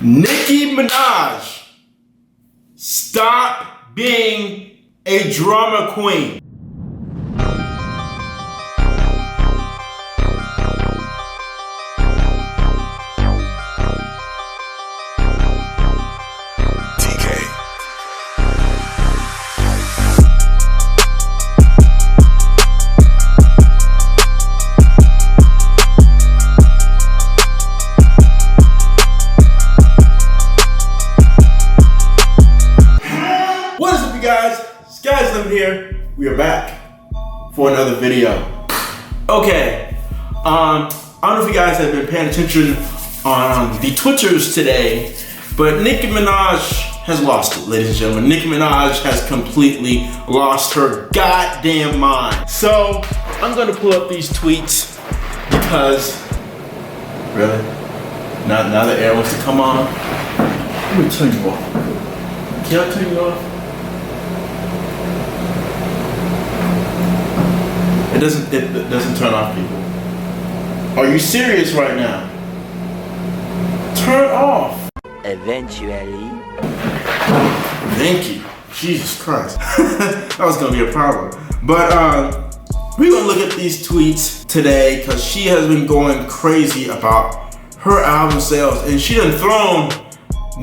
Nicki Minaj, stop being a drama queen. Here, we are back for another video. Okay, I don't know if you guys have been paying attention on the Twitters today, but Nicki Minaj has lost it, ladies and gentlemen. Nicki Minaj has completely lost her goddamn mind. So I'm gonna pull up these tweets because, really, now the air wants to come on. Let me turn you off. Can I turn you off? It doesn't turn off people. Are you serious right now? Turn off. Eventually. Thank you. Jesus Christ. That was gonna be a problem. But we're gonna look at these tweets today because she has been going crazy about her album sales, and she done thrown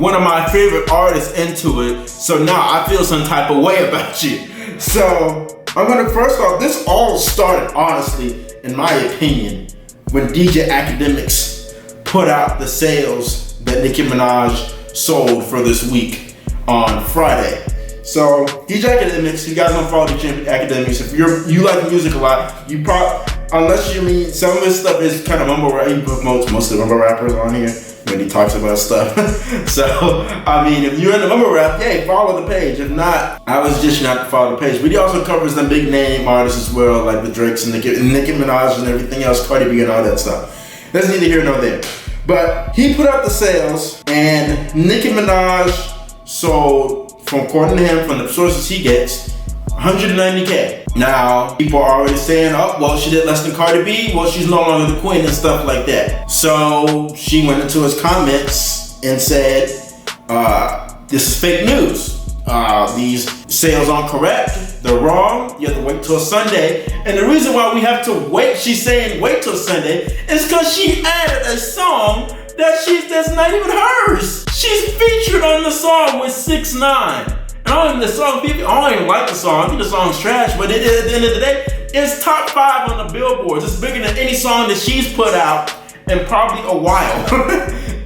one of my favorite artists into it. So now I feel some type of way about you. So I'm gonna first off, this all started, honestly, in my opinion, when DJ Academics put out the sales that Nicki Minaj sold for this week on Friday. So DJ Academics, you guys don't follow DJ Academics. If you like music a lot, you probably, unless you mean some of his stuff is kind of mumble rap. He promotes mostly mumble rappers on here when he talks about stuff. So, I mean, if you're in the mumble rap, hey, follow the page. If not, I was just not to follow the page. But he also covers the big name artists as well, like the Drakes and Nicki Minaj and everything else, Cardi B and all that stuff. That's neither here nor there. But he put out the sales, and Nicki Minaj sold, from according to him, from the sources he gets, 190K. Now, people are already saying, oh, well, she did less than Cardi B. Well, she's no longer the queen and stuff like that. So she went into his comments and said, this is fake news. These sales aren't correct. They're wrong. You have to wait till Sunday. And the reason why we have to wait, she's saying wait till Sunday, is because she added a song that's not even hers. She's featured on the song with 6ix9ine. I don't even like the song. I think the song's trash, but at the end of the day, it's top 5 on the billboards. It's bigger than any song that she's put out in probably a while.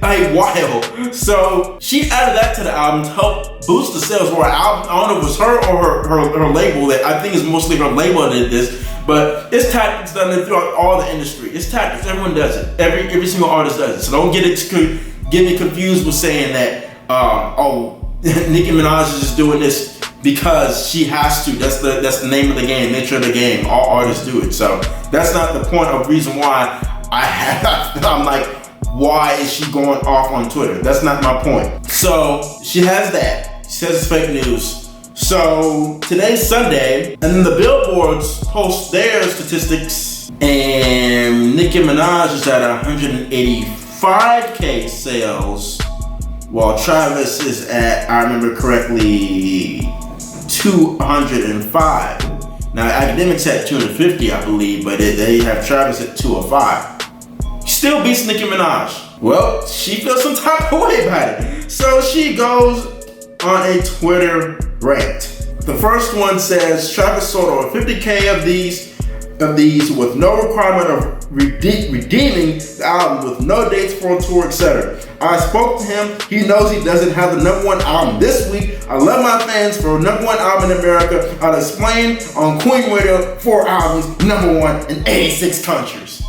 A while. So she added that to the album to help boost the sales for her album. I don't know if it was her or her label. That I think it's mostly her label that did this, but it's tactics done throughout all the industry. It's tactics. Everyone does it. Every single artist does it. So don't get me confused with saying that, Nicki Minaj is just doing this because she has to. That's the name of the game, nature of the game. All artists do it. So that's not the point of reason why I'm like, why is she going off on Twitter? That's not my point. So she has that. She says it's fake news. So today's Sunday, and then the billboards post their statistics, and Nicki Minaj is at 185K sales, while Travis is at, I remember correctly, 205. Now, Academics at 250, I believe, but they have Travis at 205. Still beats Nicki Minaj. Well, she feels some type of way about it. So she goes on a Twitter rant. The first one says, Travis sold over 50K of these with no requirement of redeeming the album, with no dates for a tour, etc. I spoke to him. He knows he doesn't have the #1 album this week. I love my fans for #1 album in America. I'll explain on Queen Radio 4 albums, #1 in 86 countries.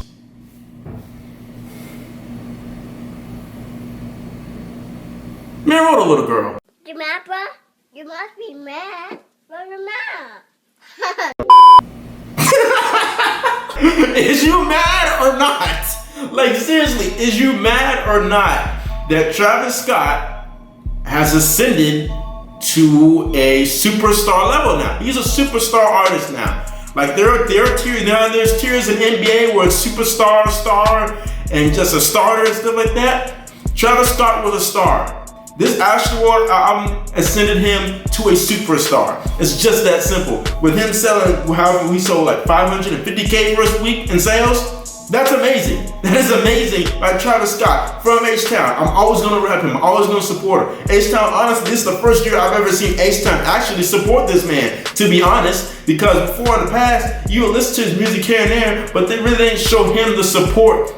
Man, wrote a little girl. You mad, bro? You must be mad. Bro, you're mad. Is you mad or not? Like, seriously, is you mad or not that Travis Scott has ascended to a superstar level now? He's a superstar artist now. Like, there are tiers. Now there's tiers in NBA where it's superstar, star, and just a starter and stuff like that. Travis Scott was a star. This Astroworld album ascended him to a superstar. It's just that simple. With him selling, however, we sold like 550K first week in sales. That's amazing. That is amazing by Travis Scott from H-Town. I'm always gonna rep him. I'm always gonna support him. H-Town, honestly, this is the first year I've ever seen H-Town actually support this man, to be honest, because before in the past, you would listen to his music here and there, but they really didn't show him the support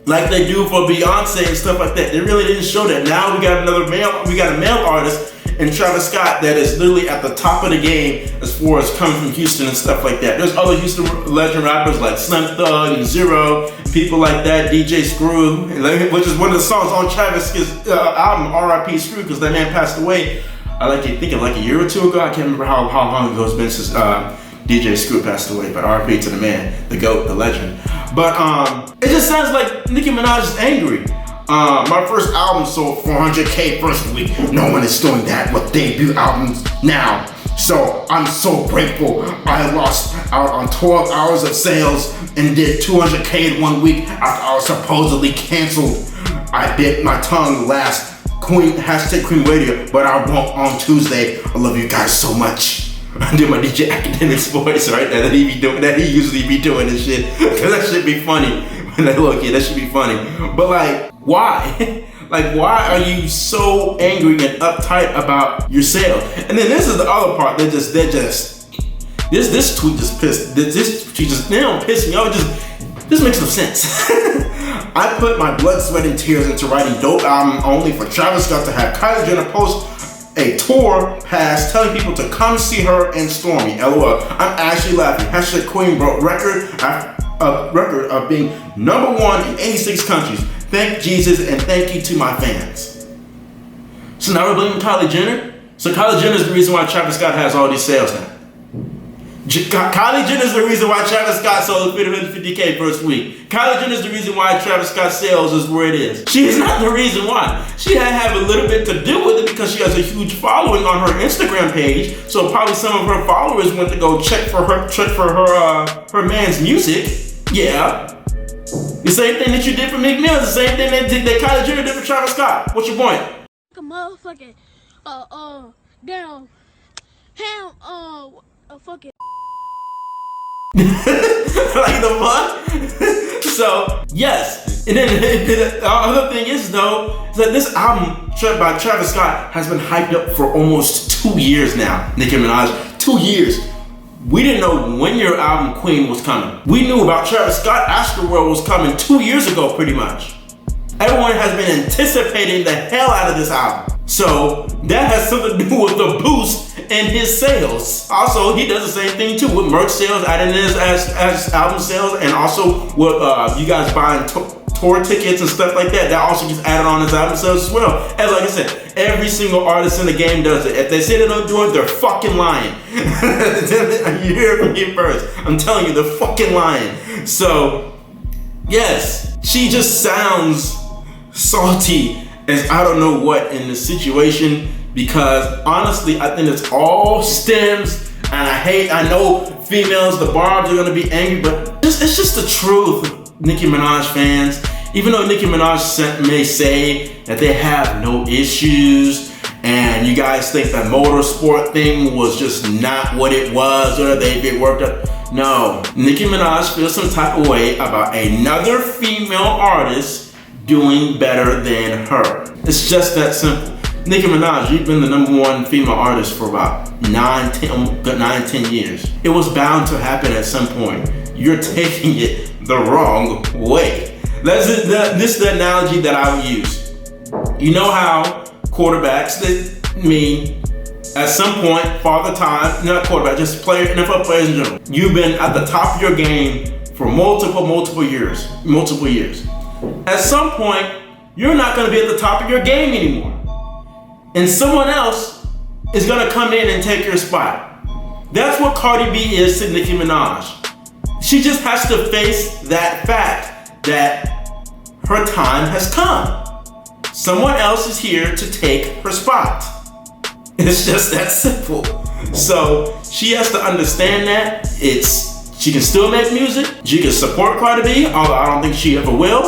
like they do for Beyonce and stuff like that. They really didn't show that. Now we got a male artist in Travis Scott that is literally at the top of the game as far as coming from Houston and stuff like that. There's other Houston legend rappers like Slim Thug and Zero, people like that, DJ Screw, which is one of the songs on Travis' album, R.I.P. Screw, because that man passed away, I think like a year or two ago. I can't remember how long ago it's been since DJ Screw passed away, but R.I.P. to the man, the GOAT, the legend. But it just sounds like Nicki Minaj is angry. My first album sold 400K first week. No one is doing that with debut albums now. So I'm so grateful. I lost out on 12 hours of sales and did 200K in 1 week after I was supposedly canceled. I bit my tongue last hashtag Queen Radio, but I won't on Tuesday. I love you guys so much. I do my DJ Academics voice, right? That he usually be doing this shit. Cause that should be funny. When I look, yeah, that should be funny. But like, why? Like, why are you so angry and uptight about your sale? And then this is the other part. This tweet just pissed. They don't piss me off. This makes no sense. I put my blood, sweat, and tears into writing dope album only for Travis Scott to have Kylie Jenner post a tour pass telling people to come see her and Stormy. LOL. I'm actually laughing. Hashtag Queen broke record of being #1 in 86 countries. Thank Jesus and thank you to my fans. So now we're blaming Kylie Jenner? So Kylie Jenner is the reason why Travis Scott has all these sales now. Kylie Jenner is the reason why Travis Scott sold 50K first week. Kylie Jenner is the reason why Travis Scott's sales is where it is. She is not the reason why. She had to have a little bit to do with it because she has a huge following on her Instagram page. So probably some of her followers went to go check for her man's music. Yeah. The same thing that you did for Meek Mill, the same thing that Kylie Jenner did for Travis Scott. What's your point? A motherfucking damn ham fucking like the fuck? So yes, and then the other thing is though, is that this album by Travis Scott has been hyped up for almost 2 years now. Nicki Minaj, 2 years. We didn't know when your album Queen was coming. We knew about Travis Scott Astroworld was coming 2 years ago pretty much. Everyone has been anticipating the hell out of this album. So that has something to do with the boost in his sales. Also, he does the same thing too with merch sales, adding this as album sales, and also with you guys buying tour tickets and stuff like that. That also gets added on his album sales as well. And like I said, every single artist in the game does it. If they say they don't do it, they're fucking lying. You hear it from me first. I'm telling you, they're fucking lying. So, yes, she just sounds salty as I don't know what in the situation, because honestly I think it's all stems, and I know females, the barbs are gonna be angry, but it's just the truth, Nicki Minaj fans. Even though Nicki Minaj may say that they have no issues and you guys think that motorsport thing was just not what it was, or they worked up. No, Nicki Minaj feels some type of way about another female artist doing better than her. It's just that simple. Nicki Minaj, you've been the #1 female artist for about 9-10 years. It was bound to happen at some point. You're taking it the wrong way. This is the analogy that I would use. You know how quarterbacks, at some point, father time, not quarterback, just NFL players in general. You've been at the top of your game for multiple years. At some point, you're not gonna be at the top of your game anymore. And someone else is gonna come in and take your spot. That's what Cardi B is to Nicki Minaj. She just has to face that fact that her time has come. Someone else is here to take her spot. It's just that simple. So she has to understand that she can still make music. She can support Cardi B, although I don't think she ever will.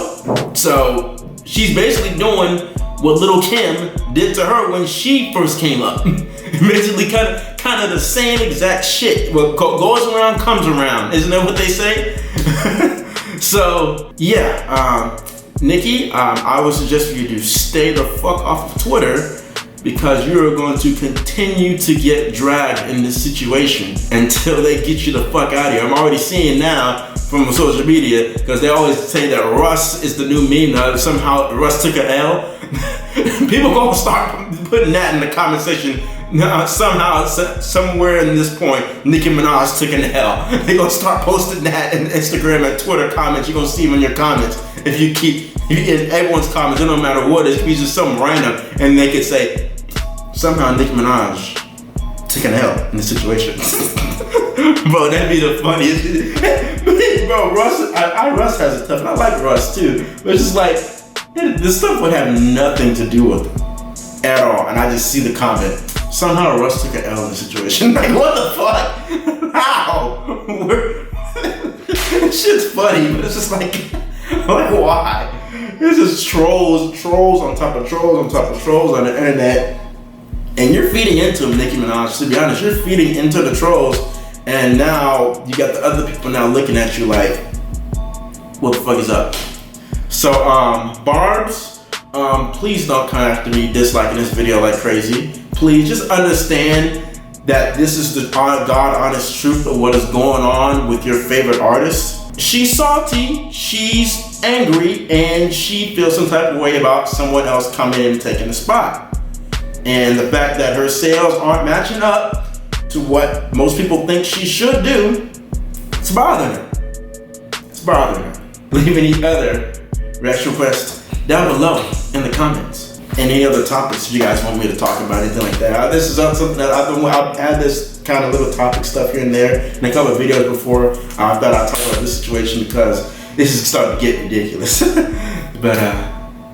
So She's basically doing what Little Kim did to her when she first came up. Basically kind of the same exact shit. What goes around comes around. Isn't that what they say? So yeah, Nicki, I would suggest you to stay the fuck off of Twitter, because you are going to continue to get dragged in this situation until they get you the fuck out of here. I'm already seeing now from social media, because they always say that Russ is the new meme now. Somehow Russ took an L. People gonna start putting that in the comment section. Somehow, somewhere in this point, Nicki Minaj took an L. They gonna start posting that in Instagram and Twitter comments. You're gonna see them in your comments. If you keep in everyone's comments, it don't matter what, it could be just something random, and they could say, somehow Nicki Minaj took an L in the situation. Bro, that'd be the funniest. Bro, Russ has it tough, and I like Russ too. But it's just like, this stuff would have nothing to do with him at all. And I just see the comment, somehow Russ took an L in the situation. Like, what the fuck? How? Shit's funny, but it's just like why? It's just trolls on top of trolls on top of trolls on the internet. And you're feeding into them, Nicki Minaj. To be honest, you're feeding into the trolls, and now you got the other people now looking at you like, what the fuck is up? So, Barbs, please don't come after me disliking this video like crazy. Please just understand that this is the God honest truth of what is going on with your favorite artist. She's salty, she's angry, and she feels some type of way about someone else coming in and taking the spot. And the fact that her sales aren't matching up to what most people think she should do, it's bothering her. It's bothering her. Leave any other reaction requests down below in the comments. Any other topics you guys want me to talk about, anything like that. This is something that I've had this kind of little topic stuff here and there in a couple of videos before. I thought I'd talk about this situation because this is starting to get ridiculous. But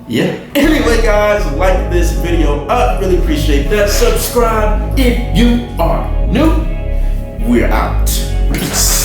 yeah. Anyway, guys, like this video up. Really appreciate that. Subscribe if you are new. We're out. Peace.